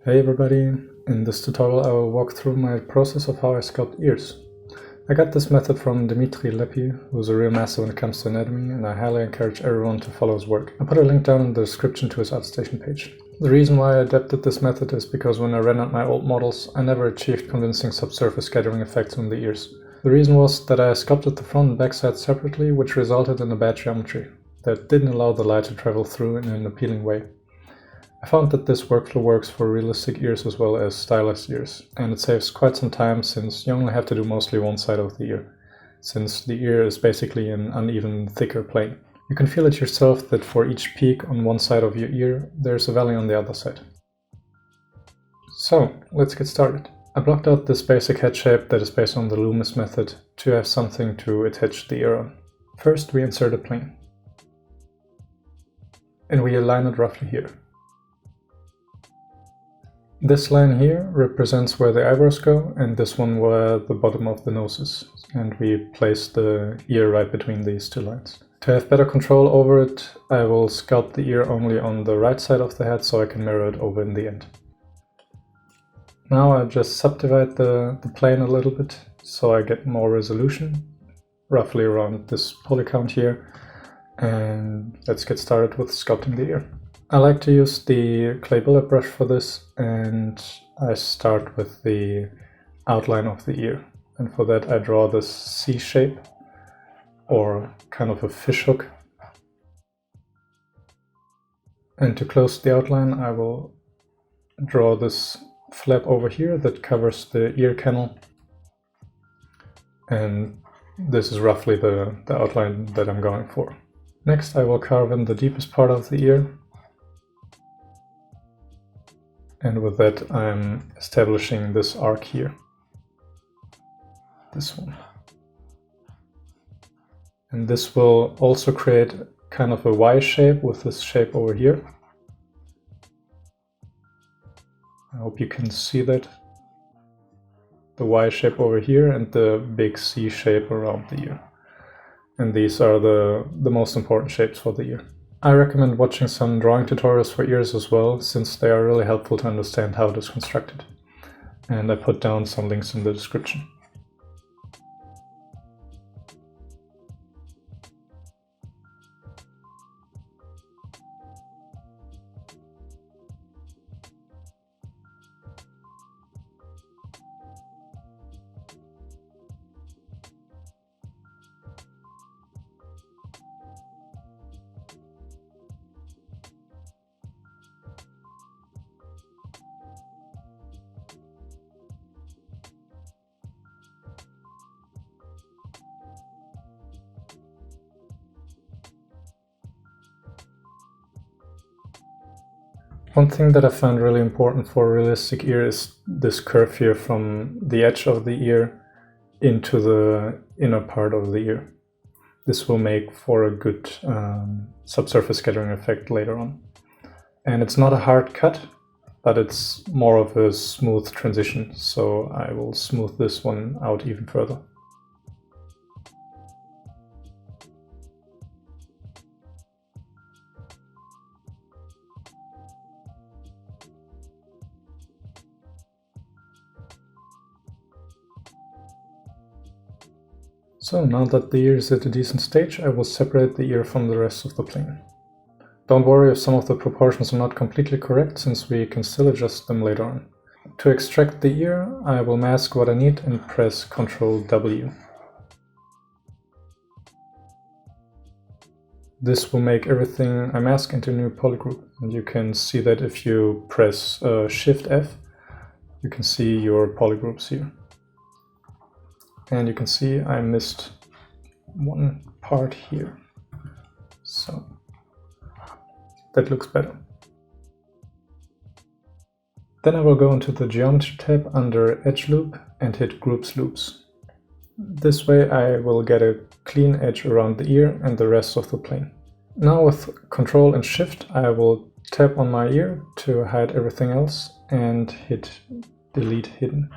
Hey everybody, in this tutorial I will walk through my process of how I sculpt ears. I got this method from Dmitry Lepy, who's a real master when it comes to anatomy, and I highly encourage everyone to follow his work. I put a link down in the description to his ArtStation page. The reason why I adapted this method is because when I rendered my old models, I never achieved convincing subsurface scattering effects on the ears. The reason was that I sculpted the front and back sides separately, which resulted in a bad geometry that didn't allow the light to travel through in an appealing way. I found that this workflow works for realistic ears as well as stylized ears, and it saves quite some time since you only have to do mostly one side of the ear, since the ear is basically an uneven, thicker plane. You can feel it yourself that for each peak on one side of your ear, there's a valley on the other side. So, let's get started. I blocked out this basic head shape that is based on the Loomis method to have something to attach the ear on. First, we insert a plane, and we align it roughly here. This line here represents where the eyebrows go, and this one where the bottom of the nose is, and we place the ear right between these two lines. To have better control over it, I will sculpt the ear only on the right side of the head so I can mirror it over in the end. Now I just subdivide the plane a little bit so I get more resolution, roughly around this poly count here, and let's get started with sculpting the ear. I like to use the clay bullet brush for this, and I start with the outline of the ear. And for that I draw this C shape, or kind of a fish hook. And to close the outline I will draw this flap over here that covers the ear canal. And this is roughly the outline that I'm going for. Next I will carve in the deepest part of the ear. And with that I'm establishing this arc here, this one. And this will also create kind of a Y shape with this shape over here. I hope you can see that. The Y shape over here and the big C shape around the ear. And these are the most important shapes for the ear. I recommend watching some drawing tutorials for ears as well, since they are really helpful to understand how it is constructed. And I put down some links in the description. One thing that I find really important for a realistic ear is this curve here from the edge of the ear into the inner part of the ear. This will make for a good subsurface scattering effect later on. And it's not a hard cut, but it's more of a smooth transition, so I will smooth this one out even further. So now that the ear is at a decent stage, I will separate the ear from the rest of the plane. Don't worry if some of the proportions are not completely correct, since we can still adjust them later on. To extract the ear, I will mask what I need and press Ctrl W. This will make everything I mask into a new polygroup, and you can see that if you press Shift F, you can see your polygroups here. And you can see I missed one part here, so that looks better. Then I will go into the Geometry tab under Edge Loop and hit Groups Loops. This way I will get a clean edge around the ear and the rest of the plane. Now with Ctrl and Shift I will tap on my ear to hide everything else and hit Delete Hidden.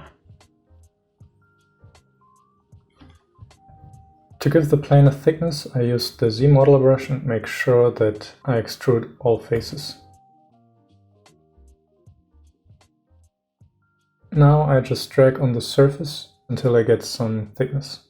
To give the plane a thickness, I use the Z modeler brush and make sure that I extrude all faces. Now I just drag on the surface until I get some thickness.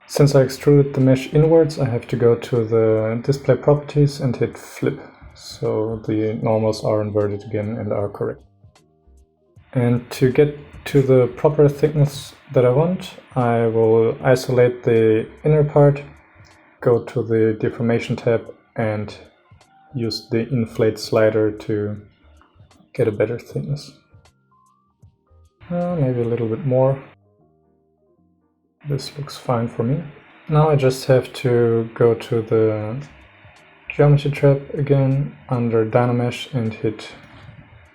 Since I extruded the mesh inwards, I have to go to the display properties and hit flip, so the normals are inverted again and are correct. And to get to the proper thickness that I want, I will isolate the inner part, go to the deformation tab and use the inflate slider to get a better thickness. Maybe a little bit more. This looks fine for me. Now I just have to go to the geometry tab again under Dynamesh and hit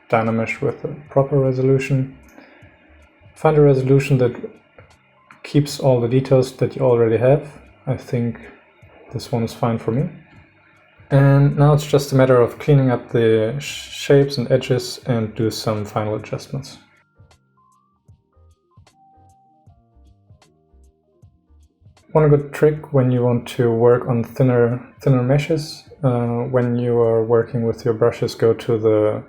Dynamesh with a proper resolution. Find a resolution that keeps all the details that you already have. I think this one is fine for me. And now it's just a matter of cleaning up the shapes and edges and do some final adjustments. One good trick when you want to work on thinner meshes, when you are working with your brushes, go to the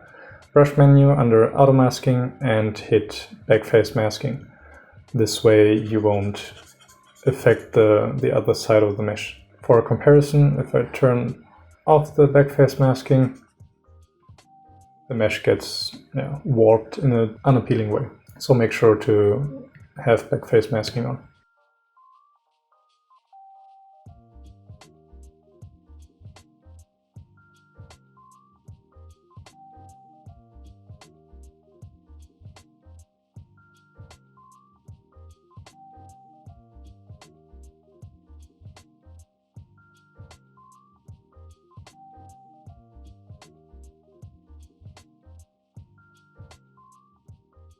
brush menu under auto masking and hit backface masking. This way you won't affect the other side of the mesh. For a comparison, if I turn off the backface masking, the mesh gets warped in an unappealing way. So make sure to have backface masking on.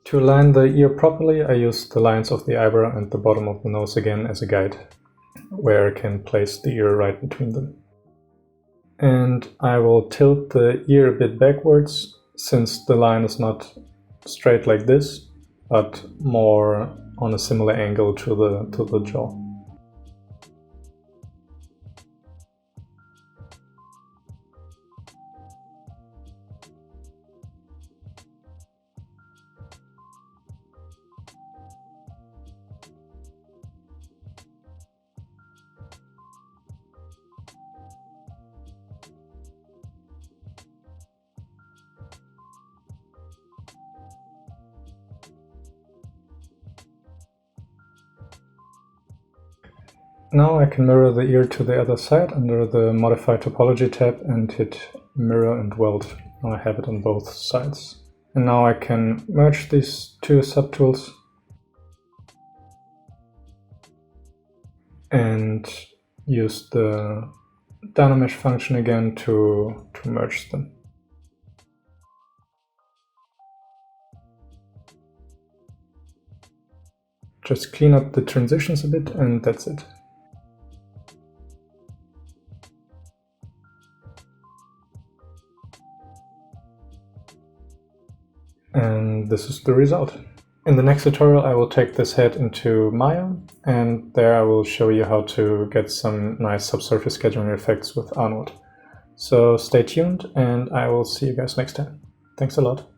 To align the ear properly, I use the lines of the eyebrow and the bottom of the nose again as a guide, where I can place the ear right between them. And I will tilt the ear a bit backwards, since the line is not straight like this, but more on a similar angle to the jaw. Now I can mirror the ear to the other side under the Modify Topology tab and hit Mirror and Weld. Now I have it on both sides. And now I can merge these two subtools and use the Dynamesh function again to merge them. Just clean up the transitions a bit and that's it. And this is the result. In the next tutorial I will take this head into Maya, and there I will show you how to get some nice subsurface scheduling effects with Arnold. So stay tuned and I will see you guys next time. Thanks a lot.